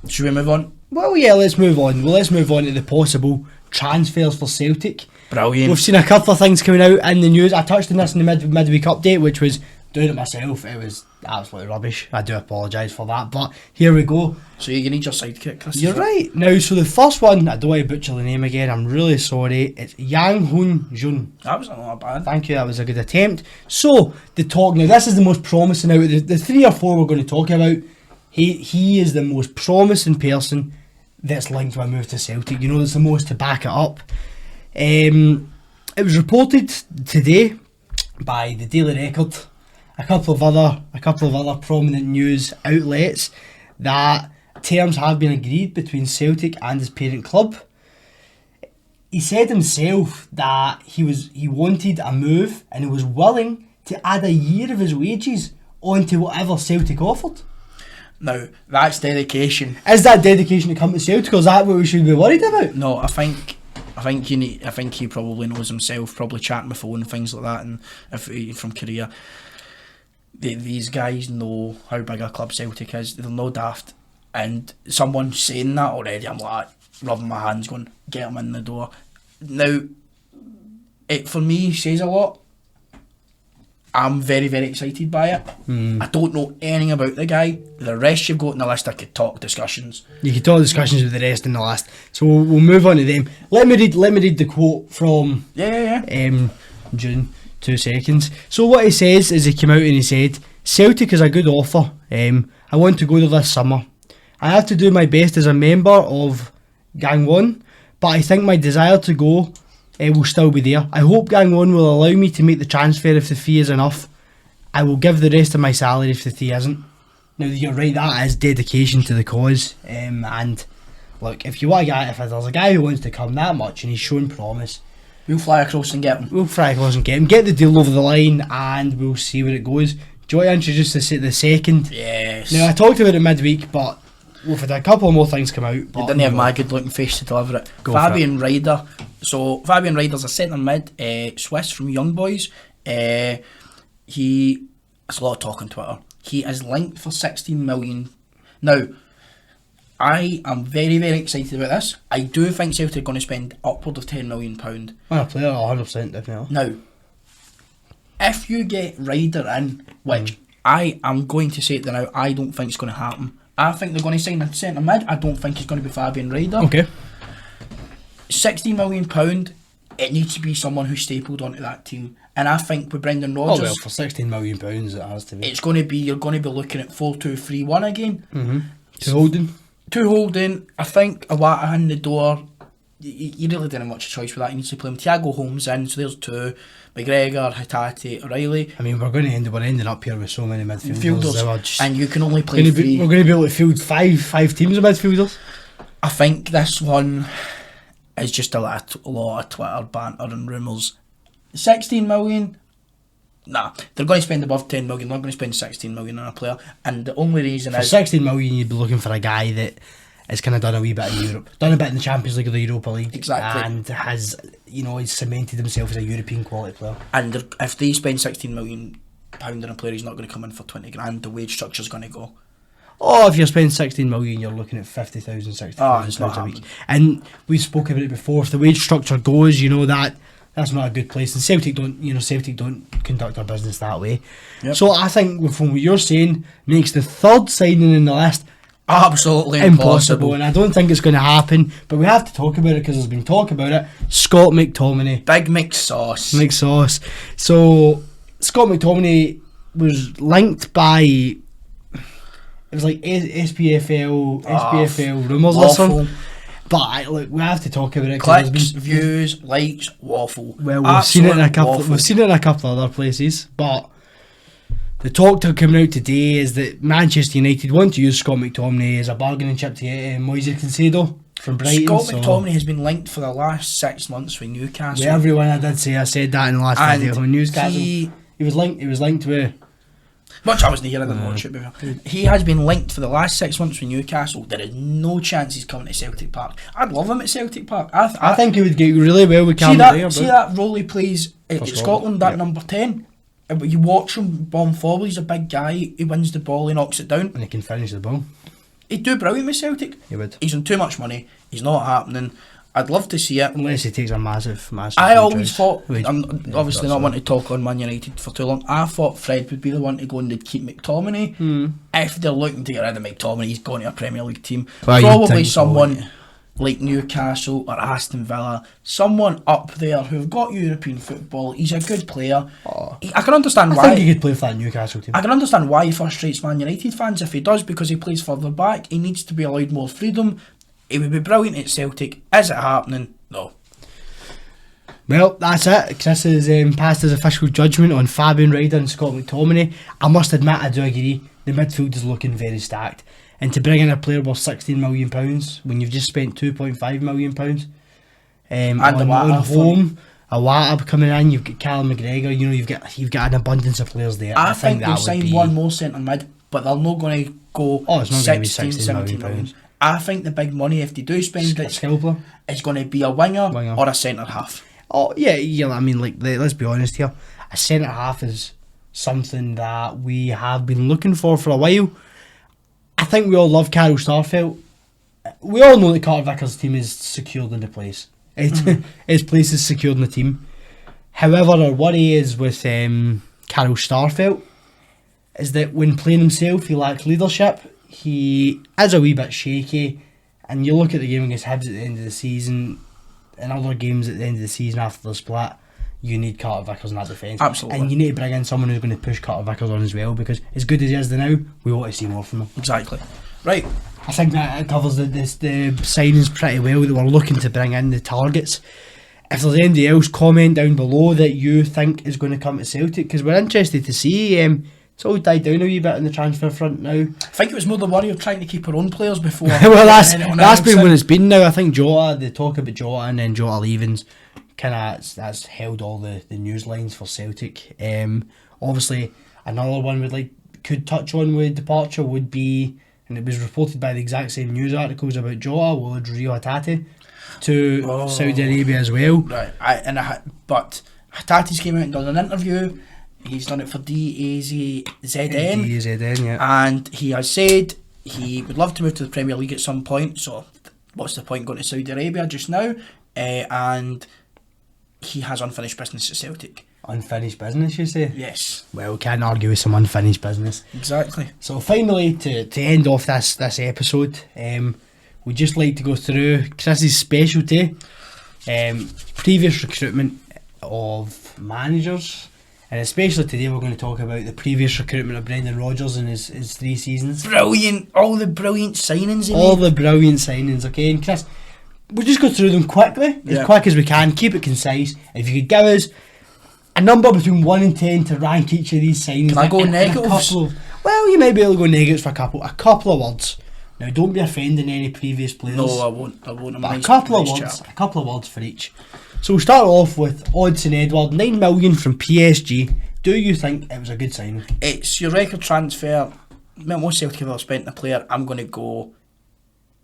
Should we move on? Well, yeah, let's move on. Let's move on to the possible transfers for Celtic. Brilliant. We've seen a couple of things coming out in the news. I touched on this in the midweek update, which was doing it myself. It was absolutely rubbish. I do apologise for that, but here we go. So you need your sidekick, Chris. You're right. Now, so the first one, I don't want to butcher the name again, I'm really sorry. It's Yang Hoon Jun. That was not bad. Thank you, that was a good attempt. So, now this is the most promising out of the 3 or 4 we're going to talk about. He is the most promising person that's linked to a move to Celtic. You know, there's the most to back it up. It was reported today by the Daily Record, a couple of other prominent news outlets, that terms have been agreed between Celtic and his parent club. He said himself that he wanted a move and he was willing to add a year of his wages onto whatever Celtic offered. Now, that's dedication. Is that dedication to come to Celtic, or is that what we should be worried about? No, I think he probably knows himself, probably chatting my phone and things like that, and if from Korea. These guys know how big a club Celtic is. They're no daft. And someone saying that already, I'm like rubbing my hands going, get him in the door. Now, it for me says a lot. I'm very, very excited by it. I don't know anything about the guy. The rest you've got in the list, I could talk discussions. You could talk discussions with the rest in the list. So we'll move on to them. Let me read the quote from June. 2 seconds. So what he says is he came out and he said, Celtic is a good offer. I want to go there this summer. I have to do my best as a member of Gang 1, but I think my desire to go will still be there. I hope Gang 1 will allow me to make the transfer if the fee is enough. I will give the rest of my salary if the fee isn't. Now you're right, that is dedication to the cause. And look, if there's a guy who wants to come that much and he's shown promise, we'll fly across and get him. Get the deal over the line, and we'll see where it goes. Do you want to introduce the second? Yes. Now I talked about it midweek, but we've had a couple more things come out. You didn't have my good looking face to deliver it. Fabian Ryder. So Fabian Ryder's a centre mid, Swiss from Young Boys. It's a lot of talk on Twitter. He is linked for 16 million. Now, I am very, very excited about this. I do think Celtic are going to spend upward of £10 million. On a player, 100% definitely. Now, if you get Ryder in, which I am going to say it now, I don't think it's going to happen. I think they're going to sign a centre mid. I don't think it's going to be Fabian Ryder. Okay. £16 million, it needs to be someone who's stapled onto that team. And I think with Brendan Rodgers... Oh well, for £16 million it has to be. It's going to be, you're going to be looking at 4-2-3-1 again. Mm-hmm. Two holding. I think Awata in the door. You really didn't have much choice with that. You need to play him. Thiago Holmes in, so there's 2. McGregor, Hatate, O'Reilly. I mean, we're ending up here with so many midfielders. And you can only play 3. We're going to be able to field five teams of midfielders. I think this one is just a lot of Twitter banter and rumours. 16 million? Nah, they're going to spend above 10 million. They're not going to spend 16 million on a player. And the only reason for 16 million, you'd be looking for a guy that has kind of done a wee bit in Europe, done a bit in the Champions League or the Europa League, exactly, and has, he's cemented himself as a European quality player. And if they spend 16 million pound on a player, he's not going to come in for 20 grand. The wage structure's going to go. Oh, if you're spending 16 million, you're looking at 50,000, 60,000 pounds a week. And we spoke about it before. If the wage structure goes, that's not a good place. And Celtic don't conduct their business that way. Yep. So I think from what you're saying, makes the third signing in the list absolutely impossible. And I don't think it's going to happen. But we have to talk about it because there's been talk about it. Scott McTominay. Big McSauce. McSauce. So Scott McTominay was linked by... It was like SPFL rumours or something. But we have to talk about it. Clicks, views, likes, waffle. Well, we've seen it in a couple of other places. But the talk to coming out today is that Manchester United want to use Scott McTominay as a bargaining chip to get Moise Caicedo from Brighton. Scott McTominay has been linked for the last 6 months with Newcastle. With everyone, I said that in the last video on Newcastle. He was linked with. Much I wasn't here, I didn't watch it before. He has been linked for the last 6 months with Newcastle. There is no chance he's coming to Celtic Park. I'd love him at Celtic Park. I think he would get really well with Cam. See that role he plays at Scotland, that number 10? You watch him bomb forward, he's a big guy, he wins the ball, he knocks it down. And he can finish the ball. He'd do brilliant with Celtic. He would. He's on too much money, he's not happening. I'd love to see it. Unless he takes a massive I always thought, I'm obviously not wanting to talk on Man United for too long, I thought Fred would be the one to go and they'd keep McTominay. If they're looking to get rid of McTominay, he's going to a Premier League team. Well, probably someone like Newcastle or Aston Villa, someone up there who've got European football. He's a good player. I can understand why. I think he could play for that Newcastle team. I can understand why he frustrates Man United fans if he does, because he plays further back. He needs to be allowed more freedom. It would be brilliant at Celtic. Is it happening? No. Well, that's it. Chris has passed his official judgment on Fabian Ryder and Scott McTominay. I must admit, I do agree. The midfield is looking very stacked. And to bring in a player worth £16 million when you've just spent £2.5 million on home, Awata coming in, you've got Callum McGregor, you've got an abundance of players there. I think they'll sign one more centre mid, but they're not going to go it's not 16, 17 million. I think the big money, if they do spend it, is going to be a winger. Or a centre half. Oh yeah. I mean, let's be honest here. A centre half is something that we have been looking for a while. I think we all love Carol Starfelt. We all know that Carter Vickers' team is secured into place. His place is secured in the team. However, our worry is with Carter Carol Starfelt is that when playing himself, he lacks leadership. He is a wee bit shaky, and you look at the game against Hibs at the end of the season, and other games at the end of the season after the split, you need Carter Vickers in that defence. Absolutely. And you need to bring in someone who's going to push Carter Vickers on as well, because as good as he is now, we want to see more from him. Exactly. Right. I think that it covers the signings pretty well, that we're looking to bring in the targets. If there's anybody else, comment down below that you think is going to come to Celtic, because we're interested to see. It's all died down a wee bit on the transfer front now. I think it was more the worry of trying to keep our own players before. Well, that's been when it's been now. I think Jota, the talk about Jota and then Jota leavings, that's held all the news lines for Celtic. Obviously, another one could touch on with departure would be, and it was reported by the exact same news articles about Jota, would Rio Hatate to Saudi Arabia as well. Right, but Hatate's came out and done an interview. He's done it for DAZN, yeah. And he has said he would love to move to the Premier League at some point. So, what's the point going to Saudi Arabia just now? And he has unfinished business at Celtic. Unfinished business, you say? Yes. Well, can't argue with some unfinished business. Exactly. So finally, to end off this episode, we'd just like to go through Chris's specialty, previous recruitment of managers. And especially today we're going to talk about the previous recruitment of Brendan Rodgers in his 3 seasons. Brilliant! All the brilliant signings he All made. the brilliant signings, okay? And Chris, we'll just go through them quickly, as quick as we can, keep it concise. If you could give us a number between 1 and 10 to rank each of these signings. Can I go negatives? Well, you might be able to go negatives for a couple of words. Now, don't be offending any previous players. No, I won't. But a couple of words for each. So we'll start off with Odsonne Edouard, 9 million from PSG. Do you think it was a good signing? It's your record transfer. Most Celtic have ever spent a player. I'm going to go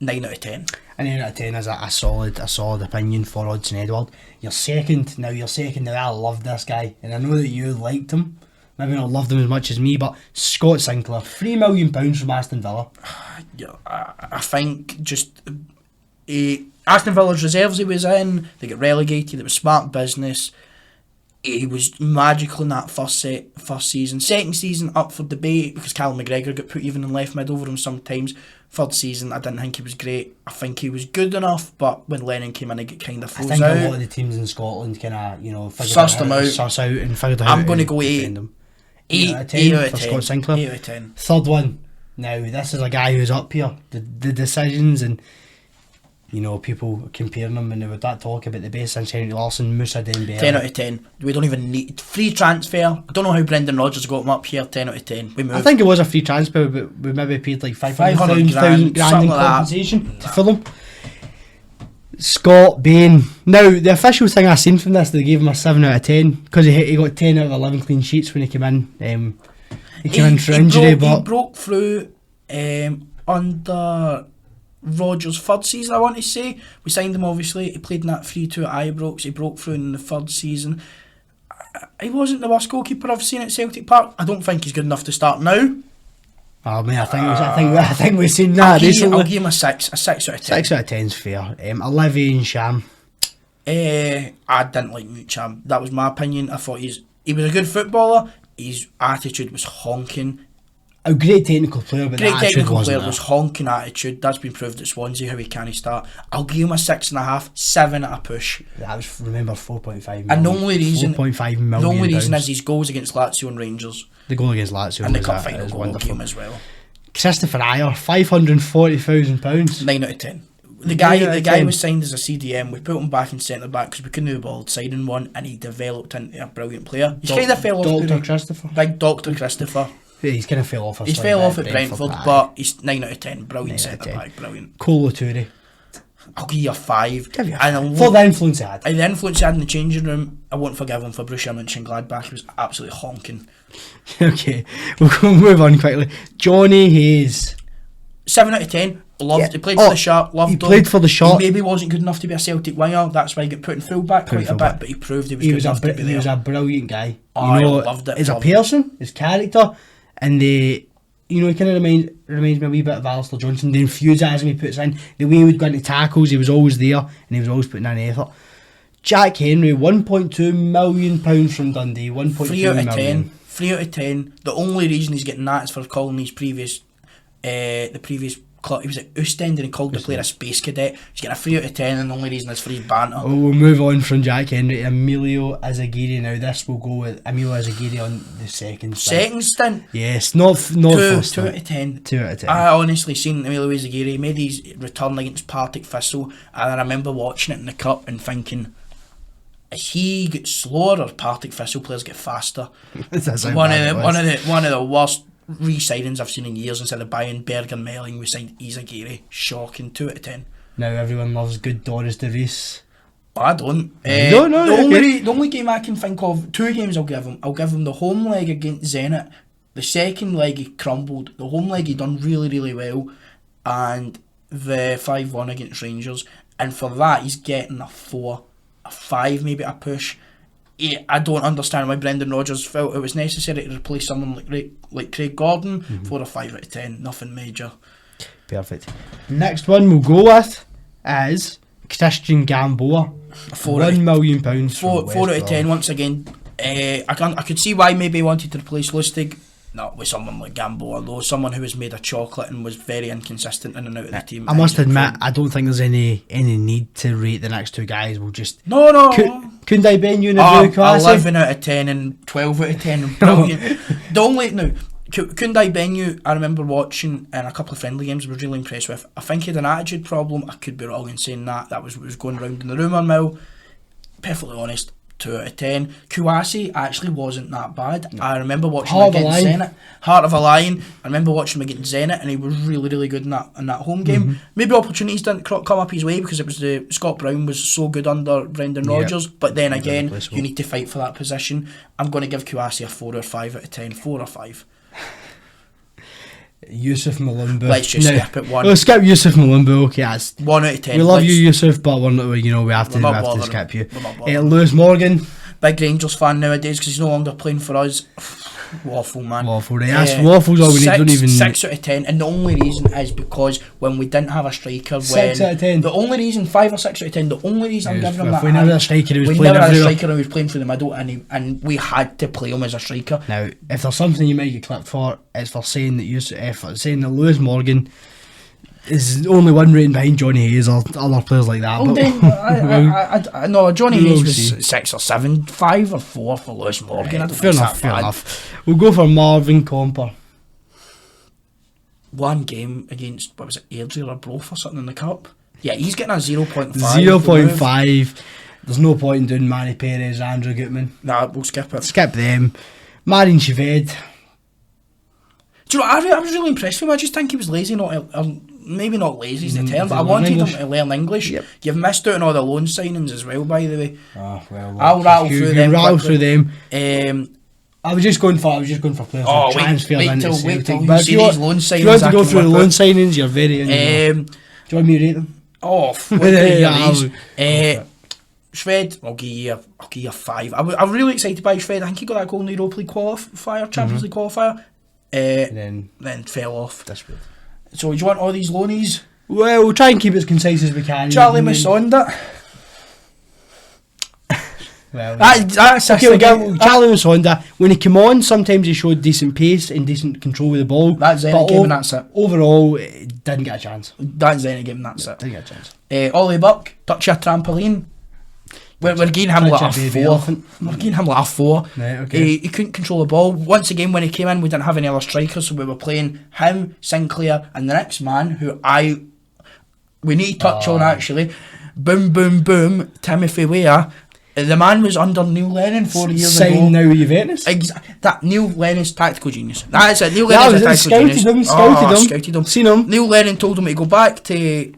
9 out of 10. A 9 out of 10 is a solid opinion for Odsonne Edouard. Your second. Now, I love this guy, and I know that you liked him. Maybe not loved him as much as me, but Scott Sinclair, £3 million from Aston Villa. Yeah, I think just Aston Villa's reserves he was in, they got relegated. It was smart business. He was magical in that first season. Second season up for debate because Callum McGregor got put even in left mid over him sometimes. Third season, I didn't think he was great. I think he was good enough, but when Lennon came in, he got kind of froze out. I think a lot of the teams in Scotland kind of sussed him out. Suss out and figured out. I'm going to go 8. 8 out of 10 for Scott Sinclair. 8 out of 10. Third one. Now, this is a guy who's up here. The decisions and, people comparing him, and there was that talk about the best since Henry Larsson, Moussa Dembele. 10 out of 10. We don't even need free transfer. I don't know how Brendan Rodgers got him up here. 10 out of 10. We moved. I think it was a free transfer, but we maybe paid like 500,000 in compensation to Fulham. Scott Bain. Now, the official thing I seen from this, they gave him a 7 out of 10 because he got 10 out of 11 clean sheets when he came in. He came in for injury, but he broke through under Rodgers' third season, I want to say. We signed him, obviously. He played in that 3-2 at Ibrox. He broke through in the third season. He wasn't the worst goalkeeper I've seen at Celtic Park. I don't think he's good enough to start now. Oh man, I think we've seen that recently. I'll give him a 6 out of 10. 6 out of 10 is fair. Olivier Ncham. I didn't like Ncham. That was my opinion. I thought he was a good footballer. His attitude was honking. A great technical player, but the attitude wasn't there. Was honking attitude. That's been proved at Swansea how he can't start. I'll give him a 6.5, 7 at a push. That was, remember, 4.5 million. And the only reason, 4.5 million. The only reason is his goals against Lazio and Rangers. The goal against Lazio and the cup final goal game as well. Christopher Ayer, £540,000. 9 out of 10. The guy was signed as a CDM. We put him back in centre back because we couldn't be bothered signing one, and he developed into a brilliant player. He's kind of fell off. Dr. Christopher. Big Dr. Christopher. He's kind of fell off. He's fell off at Brentford, but he's 9 out of 10. Brilliant centre back, brilliant. Kolo Touré. I'll give you a 5. For the influence he had. The influence he had in the changing room, I won't forgive him for Borussia Mönchengladbach. He was absolutely honking. Okay, we'll move on quickly. Johnny Hayes. 7 out of 10. Loved. He played for the Sharp. Loved him. He played for the Sharp. He maybe wasn't good enough to be a Celtic winger. That's why he got put in full back quite a bit. But he proved he was good enough to be there. He was a brilliant guy. I loved it. As a person, his character, and he kind of reminds me a wee bit of Alistair Johnson. The enthusiasm he puts in, the way he would go into tackles, he was always there, and he was always putting in effort. Jack Henry, £1.2 million from Dundee. 1.2 3 out of million. 10. 3 out of 10. The only reason he's getting that is for calling his previous, the previous club. He was at Ostend and he called the player a space cadet. He's getting a 3 out of 10, and the only reason is for his banter. Oh, we'll move on from Jack Henry to Emilio Azagiri. Now this will go with Emilio Azagiri on the second stint. Second stint? Yes, not first. 2 out of 10. 2 out of 10. I honestly seen Emilio Azagiri. He made his return against Partick Thistle, and I remember watching it in the cup and thinking, he gets slower or Partick Thistle players get faster. One of the worst re-signings I've seen in years. Instead of buying Bergen Melling, we signed Izagiri. Shocking. 2 out of 10. Now everyone loves good Doris De Vries. I don't. The only game I can think of, 2 games I'll give him. I'll give him the home leg against Zenit. The second leg he crumbled. The home leg he done really, really well. And the 5-1 against Rangers. And for that he's getting a 4, a 5 maybe a push. I don't understand why Brendan Rodgers felt it was necessary to replace someone like Craig Gordon. 4 or 5 out of 10, nothing major. Perfect. Next one we'll go with is Christian Gamboa. £1 million. 4 out of 10 once again. I could see why maybe he wanted to replace Lustig. Not with someone like Gamboa, though. Someone who was made of chocolate and was very inconsistent in and out of the team. I must admit, I don't think there's any need to rate the next 2 guys. We'll just... No. Koundai Benyu and Abu 11 out of 10 and 12 out of 10. Brilliant. Koundai Benyu, I remember watching in a couple of friendly games, I was really impressed with. I think he had an attitude problem. I could be wrong in saying that. That was what was going around in the rumour mill. Perfectly honest, 2 out of 10. Kouassi actually wasn't that bad. No. I remember watching him against Zenit. Heart of a Lion. I remember watching him against Zenit, and he was really, really good in that home game. Maybe opportunities didn't come up his way because it was Scott Brown was so good under Brendan Rodgers. But then again, you need to fight for that position. I'm going to give Kouassi a 4 or 5 out of 10. 4 or 5. Yusuf Malumbu. Let's just skip it 1. We'll skip Yusuf Malumbu. Okay, that's 1 out of 10. We love you, Yusuf, but we have to skip you. Lewis Morgan. Big Rangers fan nowadays because he's no longer playing for us. Waffle, man. Waffle, right? That's waffles all we need. Don't even 6 out of 10, and the only reason is because when we didn't have a striker, 6 out of 10. The only reason 5 or 6 out of 10. The only reason I'm giving him that. We never had a striker who was playing. We never had a striker who was playing through the middle, and we had to play him as a striker. Now, if there's something you might get clipped for, it's for saying that Lewis Morgan is only 1 rating behind Johnny Hayes or other players like that. Oh, then, no, Johnny Hayes was 6 or 7, 5 or 4 for Lewis Morgan. Fair enough. We'll go for Marvin Comper. 1 game against, what was it, Airdrie or Brough or something in the cup? Yeah, he's getting a 0.5. 0.5. There's no point in doing Manny Perez, Andrew Gutman. Nah, we'll skip it. Skip them. Marian Shved. Do you know, I was really impressed with him. I just think he was lazy, maybe not lazy is the term, but I wanted him to learn English. Yep. You've missed out on all the loan signings as well, by the way. I'll rattle through them. I was just going for players who transfer into Celtic. Wait till you see these loan signings. If you want to go through the loan signings, you're very do you want me to rate them? Shved, I'll give you a 5. I'm really excited by Shved. I think he got that goal in the Europa League qualifier, Champions League qualifier. Then fell off. That's weird. So do you want all these loanies? Well, we'll try and keep it as concise as we can. Charlie Musonda. Charlie Musonda, when he came on, sometimes he showed decent pace and decent control with the ball. That's Zenit game and that's it. Overall, didn't get a chance. That's Zenit game and that's it. Didn't get a chance. Ollie Buck, touch a trampoline. We're getting him like a 4. We're getting him like a 4. Right, okay. He couldn't control the ball. Once again, when he came in, we didn't have any other strikers, so we were playing him, Sinclair, and the next man who we need to touch on actually. Boom, boom, boom. Timothy Weah. The man was under Neil Lennon 4 years ago. Signed now with Juventus. That Neil Lennon's tactical genius. That's it. Neil Lennon's a tactical genius. Scouted him. Seen him. Neil Lennon told him to go back to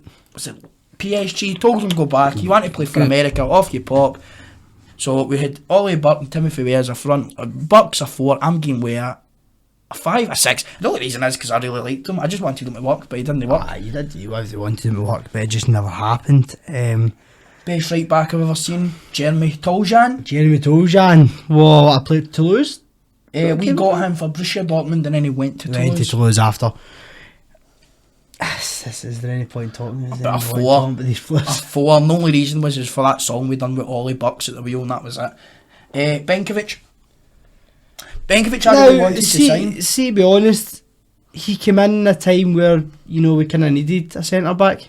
PSG, told him to go back. He wanted to play for America. Off you pop. So we had Ollie Buck and Timothy Weah as a front. Buck's a 4. I'm getting Weah a 5, a 6. The only reason is because I really liked him. I just wanted him to work, but he didn't work. You did. You wanted him to work, but it just never happened. Best right back I've ever seen, Jeremy Toljan. Well, I played Toulouse. We got him for Borussia Dortmund and then he went to Toulouse. After. Is there any point talking about a 4. A 4. The only reason was for that song we done with Ollie Bucks at the wheel, and that was it. Benkovic. Benkovic already wanted to sign. See, to be honest, he came in a time where, we kind of needed a centre-back.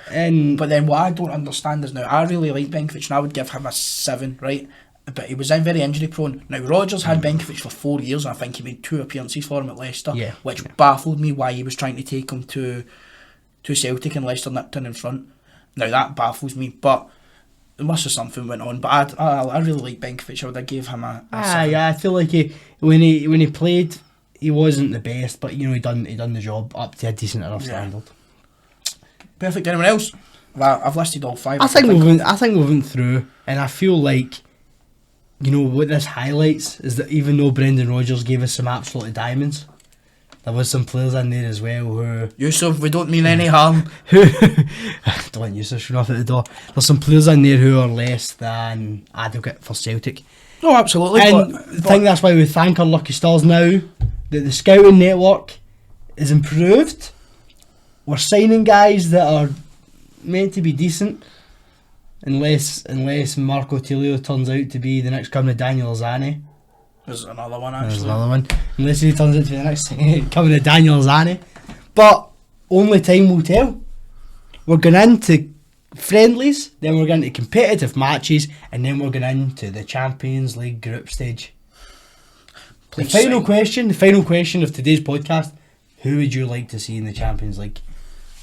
But then what I don't understand is now, I really like Benkovic and I would give him a 7, right? But he was very injury prone. Now Rodgers had Benkovic for 4 years and I think he made 2 appearances for him at Leicester, which baffled me why he was trying to take him to Celtic and Leicester nipped in front. Now that baffles me, but there must have something went on. But I really like Benkovic. I would have gave him a 7. Yeah, I feel like when he played, he wasn't the best, but he done the job up to a decent enough standard. Perfect. Anyone else? I've listed all 5. I think we went through, and I feel like what this highlights is that even though Brendan Rodgers gave us some absolute diamonds, there was some players in there as well who Yusuf, we don't mean any harm. Don't want Yusuf run off at the door. There's some players in there who are less than adequate for Celtic. Oh, absolutely. And I think that's why we thank our lucky stars now that the scouting network is improved. We're signing guys that are meant to be decent, unless Marco Tilio turns out to be the next coming of Daniel Zani. There's another one actually. There's another one. Unless he turns out to be the next coming of Daniel Zani. But only time will tell. We're going into friendlies, then we're going to competitive matches, and then we're going into the Champions League group stage. The final question of today's podcast: who would you like to see in the Champions League?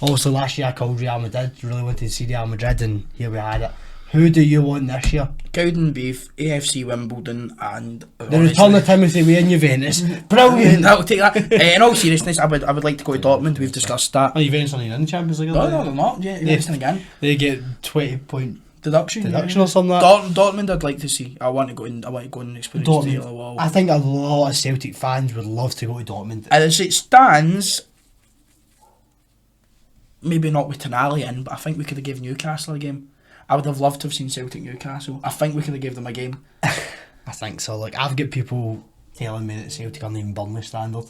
Obviously, last year I called Real Madrid. Really wanted to see Real Madrid, and here we had it. Who do you want this year? Cowden Beef, AFC Wimbledon, and the return of Timothy Weah in Juventus. Brilliant. I'll take that. In all seriousness, I would like to go to Dortmund. We've discussed that. Oh, Juventus aren't in the Champions League. No, they're not. Yeah, again. They get 20-point deduction or something like that. Dortmund, I'd like to see. I want to go and experience the yellow wall. I think a lot of Celtic fans would love to go to Dortmund. As it stands, maybe not with Tonali in, but I think we could have given Newcastle a game. I would have loved to have seen Celtic Newcastle. I think we could have given them a game. I think so. Like, I've got people telling me that Celtic aren't even Burnley standard.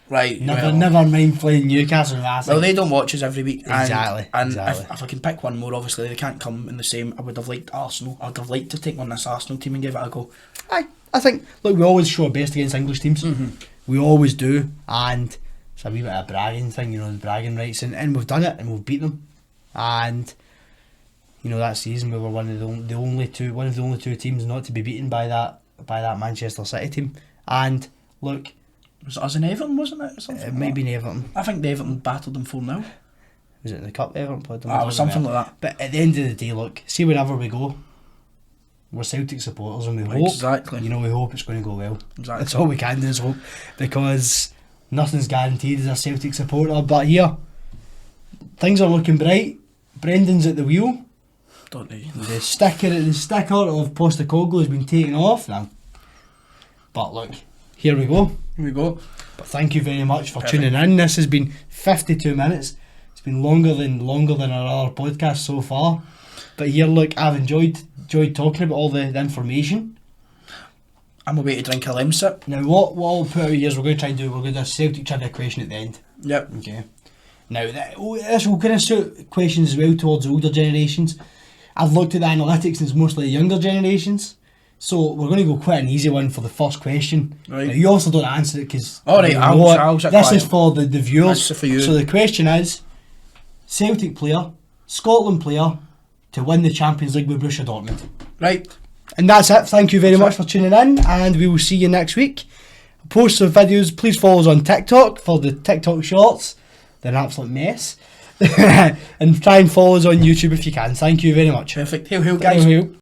Right. Never mind playing Newcastle. Well, they don't watch us every week. Exactly. And if I can pick one more, obviously they can't come in the same. I would have liked Arsenal. I'd have liked to take on this Arsenal team and give it a go. I think, look, we always show our best against English teams. Mm-hmm. We always do. And it's a wee bit of a bragging thing, the bragging rights. And we've done it and we've beat them. And that season we were one of the only two teams not to be beaten by that Manchester City team. And look, was it us in Everton, wasn't it? Something it might be in Everton. I think the Everton battled them 4-0. Was it in the Cup Everton played them? Or something like that. But at the end of the day, look, see wherever we go, we're Celtic supporters and we hope. Exactly. We hope it's going to go well. Exactly. That's all we can do is hope, because nothing's guaranteed as a Celtic supporter. But here, things are looking bright. Brendan's at the wheel. Don't they? The sticker of Postecoglou has been taken off now. But look, here we go. But thank you very much for tuning in. This has been 52 minutes. It's been longer than our other podcast so far. But here, look, I've enjoyed talking about all the information. I'm away to drink a lime sip. Now, what I'll put out here is we're going to do a Celtic trivia question at the end. Yep. Okay. Now, this will kind of suit questions as well towards older generations. I've looked at the analytics and it's mostly younger generations. So we're going to go quite an easy one for the first question. Right. Now, you also don't answer it because... Alright, this is for the viewers. That's for you. So the question is, Celtic player, Scotland player, to win the Champions League with Borussia Dortmund. Right. And that's it. Thank you very much for tuning in, and we will see you next week. Post some videos. Please follow us on TikTok for the TikTok shorts. They're an absolute mess. And try and follow us on YouTube if you can. Thank you very much. Perfect. Hail, hail, guys. Hail, hail.